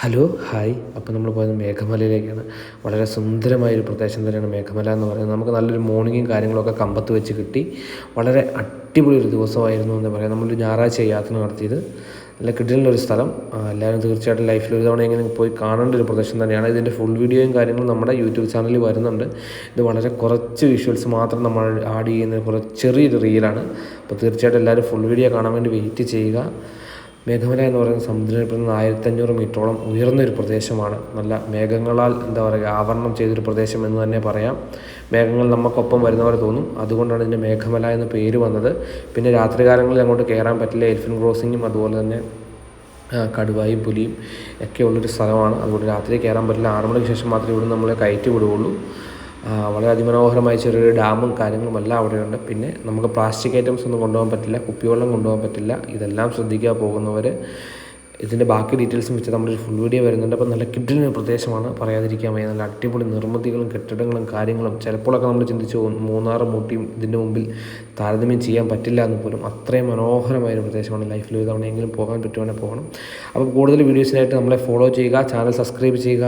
Hello hi. അപ്പോൾ നമ്മൾ പോയത് മേഘമലയിലേക്കാണ്. വളരെ സുന്ദരമായൊരു പ്രദേശം തന്നെയാണ് മേഘമല എന്ന് പറയുന്നത്. നമുക്ക് നല്ലൊരു മോർണിംഗും കാര്യങ്ങളൊക്കെ കമ്പത്ത് വെച്ച് കിട്ടി. വളരെ അടിപൊളി ഒരു ദിവസമായിരുന്നു എന്ന് പറയാം. നമ്മളൊരു ഞായറാഴ്ച യാത്ര നടത്തിയത്. നല്ല കിടിലൊരു സ്ഥലം. എല്ലാവരും തീർച്ചയായിട്ടും ലൈഫിൽ ഒരു തവണ എങ്ങനെ പോയി കാണേണ്ട ഒരു പ്രദേശം തന്നെയാണ്. ഇതിൻ്റെ ഫുൾ വീഡിയോയും കാര്യങ്ങളും നമ്മുടെ യൂട്യൂബ് ചാനലിൽ വരുന്നുണ്ട്. ഇത് വളരെ കുറച്ച് വിഷ്വൽസ് മാത്രം നമ്മൾ ആഡ് ചെയ്യുന്ന ചെറിയൊരു റീലാണ്. അപ്പോൾ തീർച്ചയായിട്ടും എല്ലാവരും ഫുൾ വീഡിയോ കാണാൻ വേണ്ടി വെയിറ്റ് ചെയ്യുക. മേഘമല എന്ന് പറയുന്ന സമുദ്രനിരപ്പിൽ നിന്ന് 1500 മീറ്ററോളം ഉയർന്നൊരു പ്രദേശമാണ്. നല്ല മേഘങ്ങളാൽ ആവരണം ചെയ്തൊരു പ്രദേശം എന്ന് തന്നെ പറയാം. മേഘങ്ങൾ നമുക്കൊപ്പം വരുന്നവരെ തോന്നും. അതുകൊണ്ടാണ് ഇതിൻ്റെ മേഘമല എന്ന പേര് വന്നത്. പിന്നെ രാത്രികാലങ്ങളിൽ അങ്ങോട്ട് കയറാൻ പറ്റില്ല. എലിഫൻറ്റ് ക്രോസിങ്ങും അതുപോലെ തന്നെ കടുവയും പുലിയും ഒക്കെ ഉള്ളൊരു സ്ഥലമാണ്. അതുകൊണ്ട് രാത്രി കയറാൻ പറ്റില്ല. 6 മണിക്ക് ശേഷം മാത്രമേ ഇവിടെ നമ്മളെ കയറ്റി വിടുകയുള്ളൂ. വളരെ അതിമനോഹരമായ ചെറിയൊരു ഡാമും കാര്യങ്ങളും എല്ലാം അവിടെയുണ്ട്. പിന്നെ നമുക്ക് പ്ലാസ്റ്റിക് ഐറ്റംസ് ഒന്നും കൊണ്ടുപോകാൻ പറ്റില്ല, കുപ്പിവെള്ളം കൊണ്ടുപോകാൻ പറ്റില്ല. ഇതെല്ലാം ശ്രദ്ധിക്കുക പോകുന്നവർ. ഇതിൻ്റെ ബാക്കി ഡീറ്റെയിൽസും വെച്ച് നമ്മളൊരു ഫുൾ വീഡിയോ വരുന്നുണ്ട്. അപ്പോൾ നല്ല കിടിലൊരു പ്രദേശമാണ്, പറയാതിരിക്കാൻ വയ്യ. നല്ല അടിപൊളി നിർമ്മിതികളും കെട്ടിടങ്ങളും കാര്യങ്ങളും. ചിലപ്പോഴൊക്കെ നമ്മൾ ചിന്തിച്ചു പോകും മൂന്നാറും ഊട്ടിയും ഇതിൻ്റെ മുമ്പിൽ താരതമ്യം ചെയ്യാൻ പറ്റില്ല എന്ന് പോലും. അത്രയും മനോഹരമായൊരു പ്രദേശമാണ്. ലൈഫിൽ ഒരു തവണയെങ്കിലും പോകാൻ പറ്റുവാണെങ്കിൽ പോകണം. അപ്പോൾ കൂടുതൽ വീഡിയോസിനായിട്ട് നമ്മളെ ഫോളോ ചെയ്യുക, ചാനൽ സബ്സ്ക്രൈബ് ചെയ്യുക.